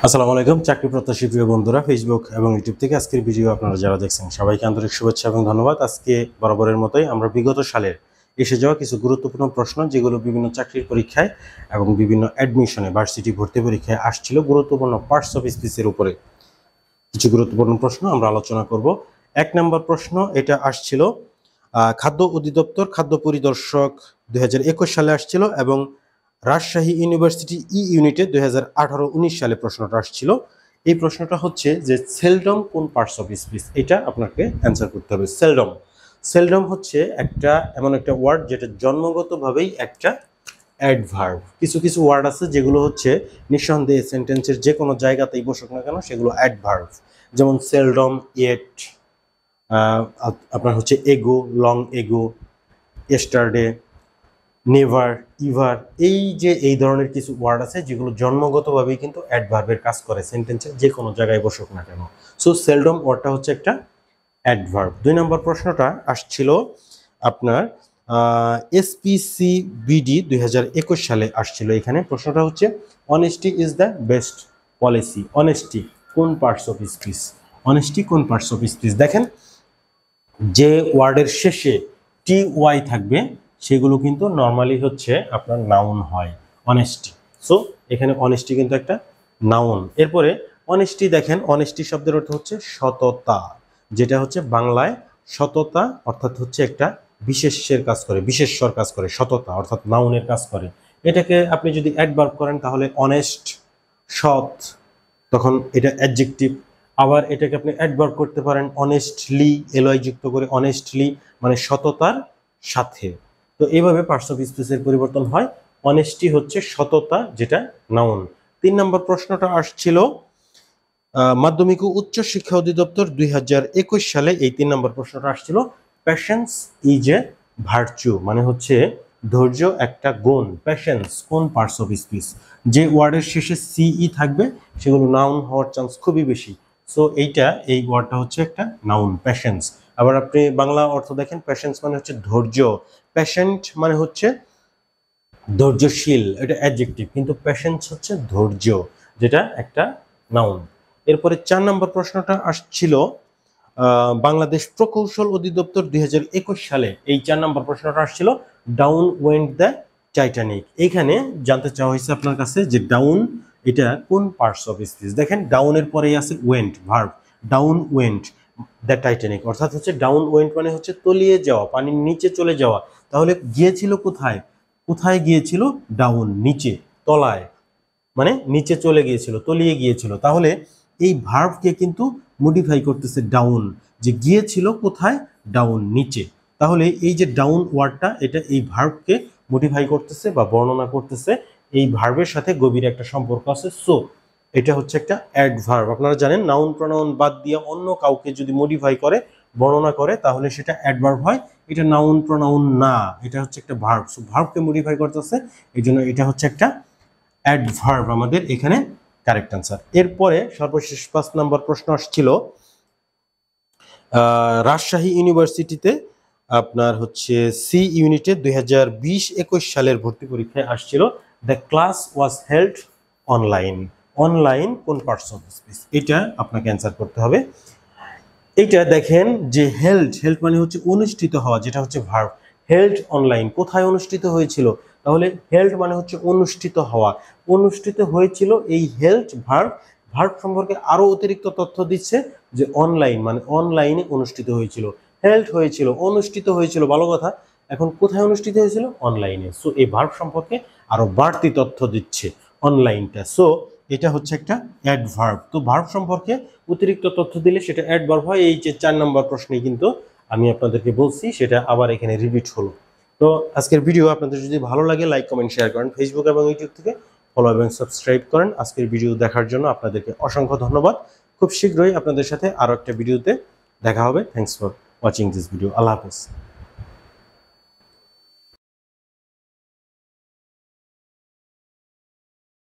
আসসালামু আলাইকুম চাকরি প্রত্যাশী প্রিয় বন্ধুরা, ফেসবুক এবং ইউটিউব থেকে আজকের ভিডিও আপনারা যারা দেখছেন সবাইকে আন্তরিক শুভেচ্ছা এবং ধন্যবাদ। আজকে বরাবরের মতোই আমরা বিগত সালের এসে যাওয়া কিছু গুরুত্বপূর্ণ প্রশ্ন, যেগুলো বিভিন্ন চাকরির পরীক্ষায় এবং বিভিন্ন অ্যাডমিশনে ভার্সিটি ভর্তি পরীক্ষায় আসছিল, গুরুত্বপূর্ণ পার্টস অফ স্পিচের উপরে কিছু গুরুত্বপূর্ণ প্রশ্ন আমরা আলোচনা করব। 1 নম্বর প্রশ্ন এটা আসছিল খাদ্য অধিদপ্তর খাদ্য পরিদর্শক 2021 সালে আসছিল, এবং রাজশাহী ইউনিভার্সিটি ইউনিটে 2018-19 সালে প্রশ্নটা আসছিল। এই প্রশ্নটা হচ্ছে যে সেলডম কোন পার্টস অফ স্পিচ, এটা আপনাকে অ্যান্সার করতে হবে। সেলডম হচ্ছে একটা এমন একটা ওয়ার্ড যেটা জন্মগতভাবেই একটা অ্যাডভার্ব। কিছু কিছু ওয়ার্ড আছে যেগুলো হচ্ছে নিঃসন্দেহে সেন্টেন্সের যে কোনো জায়গাতেই বসুক না কেন সেগুলো অ্যাডভার্ব, যেমন সেলডম, ইয়েট, আপনার হচ্ছে এগো, লং এগো, ইয়েস্টারডে, নেভার, ইভার। এই ধরনের কিছু ওয়ার্ড আছে যেগুলো জন্মগতভাবেই কিন্তু অ্যাডভার্বের কাজ করে, সেন্টেন্সের যে কোনো জায়গায় বসুক না কেন। সো সেলডম ওয়ার্ডটা হচ্ছে একটা অ্যাডভার্ব। 2 নম্বর প্রশ্নটা আসছিল আপনার SPCBD 2021 সালে আসছিল। এখানে প্রশ্নটা হচ্ছে honesty is the best policy. Honesty কোন পার্টস অফ স্পিচ? অনেস্টি কোন পার্টস অফ স্পিচ? দেখেন, যে ওয়ার্ডের শেষে TY থাকবে সেগুলো কিন্তু নর্মালি হচ্ছে আপনার নাউন হয়, অনেস্টি। সো এখানে অনেস্টি কিন্তু একটা নাউন। এরপরে অনেস্টি, দেখেন অনেস্টি শব্দের অর্থ হচ্ছে সততা, যেটা হচ্ছে বাংলায় সততা অর্থাৎ হচ্ছে একটা বিশেষ্যের কাজ করে, বিশেষ্যর কাজ করে, সততা অর্থাৎ নাউনের কাজ করে। এটাকে আপনি যদি অ্যাডভার্ব করেন তাহলে অনেস্ট, সৎ, তখন এটা অ্যাডজেক্টিভ। আবার এটাকে আপনি অ্যাডভার্ব করতে পারেন অনেস্টলি, এলওয়াই যুক্ত করে, অনেস্টলি মানে সততার সাথে। তো এইভাবে পার্টস অফ স্পিচের পরিবর্তন হয়। অনেস্টি হচ্ছে সততা, যেটা নাউন। 3 নম্বর প্রশ্নটা আসছিল মাধ্যমিক ও উচ্চ শিক্ষা অধিদপ্তর 2021 সালে। এই 3 নম্বর প্রশ্নটা আসছিল প্যাশেন্স ইজ এ ভার্চু, মানে হচ্ছে ধৈর্য একটা গুণ। প্যাশেন্স কোন পার্টস অফ স্পিচ? যে ওয়ার্ডের শেষে সিই থাকবে সেগুলো নাউন হওয়ার চান্স খুবই বেশি। সো এই ওয়ার্ডটা হচ্ছে একটা নাউন, প্যাশেন্স। আবার আপনি বাংলা অর্থ দেখেন, প্যাশেন্স মানে হচ্ছে ধৈর্য, প্যাশেন্ট মানে হচ্ছে ধৈর্যশীল, এটা অ্যাডজেক্টিভ, কিন্তু প্যাশেন্স হচ্ছে ধৈর্য, যেটা একটা নাউন। এরপরে 4 নম্বর প্রশ্নটা আসছিল বাংলাদেশ প্রকৌশল অধিদপ্তর 2021 সালে। এই 4 নম্বর প্রশ্নটা আসছিল ডাউন ওয়েন্ট দ্য টাইটানিক। এখানে জানতে চাওয়া হয়েছে আপনার কাছে যে ডাউন এটা কোন পার্টস অফ স্পিচ। দেখেন, ডাউনের পরেই আছে went, verb. Down went the Titanic অর্থাৎ হচ্ছে ডাউন ওয়েন্ট মানে হচ্ছে তলিয়ে যাওয়া, পানির নিচে চলে যাওয়া। তাহলে গিয়েছিল কোথায়? কোথায় গিয়েছিল? ডাউন, নিচে, তলায়, মানে নিচে চলে গিয়েছিল, তলিয়ে গিয়েছিল। তাহলে এই ভার্বকে কিন্তু মডিফাই করতেছে ডাউন, যে গিয়েছিল কোথায়? ডাউন, নিচে। তাহলে এই যে ডাউন ওয়ার্ডটা, এটা এই ভার্বকে মডিফাই করতেছে বা বর্ণনা করতেছে, এই ভার্বের সাথে গভীর একটা সম্পর্ক আছে। সো এটা হচ্ছে একটা অ্যাডভার্ব। আপনারা জানেন নাউন প্রোনাউন বাদ দিয়ে অন্য কাউকে যদি মডিফাই করে, বর্ণনা করে, তাহলে সেটা অ্যাডভার্ব হয়। এটা নাউন প্রোনাউন না, এটা হচ্ছে একটা ভার্ব। সো ভার্বকে মডিফাই করতেছে, এই জন্য এটা হচ্ছে একটা অ্যাডভার্ব। আমাদের এখানে কারেক্ট অ্যান্সার। এরপরে সর্বশেষ 5 নম্বর প্রশ্ন আসছিল রাজশাহী ইউনিভার্সিটিতে আপনার হচ্ছে সি ইউনিটে 2020-21 সালের ভর্তি পরীক্ষায় আসছিল the class was held online. Online কোন পার্টস অফ স্পিচ? এটা আপনাকে অ্যান্সার করতে হবে। এইটা দেখেন যে হেল্ড মানে হচ্ছে অনুষ্ঠিত হওয়া, যেটা হচ্ছে ভার্ব। হেল্ড অনলাইন কোথায় অনুষ্ঠিত হয়েছিল? তাহলে হেল্ড মানে হচ্ছে অনুষ্ঠিত হওয়া, অনুষ্ঠিত হয়েছিল। এই হেল্ড ভার্ব সম্পর্কে আরো অতিরিক্ত তথ্য দিচ্ছে যে অনলাইন মানে অনলাইনে অনুষ্ঠিত হয়েছিল, হেল্ড হয়েছিল, অনুষ্ঠিত হয়েছিল, ভালো কথা। এখন কোথায় অনুষ্ঠিত হয়েছিল? অনলাইনে। সো এই ভার্ব সম্পর্কে আরো বাড়তি তথ্য দিচ্ছে অনলাইনটা। সো এটা হচ্ছে একটা অ্যাডভার্ব। তো ভার্ব সম্পর্কে অতিরিক্ত তথ্য দিলে সেটা অ্যাডভার্ব হয়। এই যে 4 নম্বর প্রশ্নে কিন্তু আমি আপনাদেরকে বলছি, সেটা আবার এখানে রিপিট হলো। তো আজকের ভিডিও আপনাদের যদি ভালো লাগে লাইক, কমেন্ট, শেয়ার করেন। ফেসবুক এবং ইউটিউব থেকে ফলো এবং সাবস্ক্রাইব করেন। আজকের ভিডিও দেখার জন্য আপনাদেরকে অসংখ্য ধন্যবাদ। খুব শীঘ্রই আপনাদের সাথে আরো একটা ভিডিওতে দেখা হবে। Thanks for watching this video. আল্লাহ হাফেজ।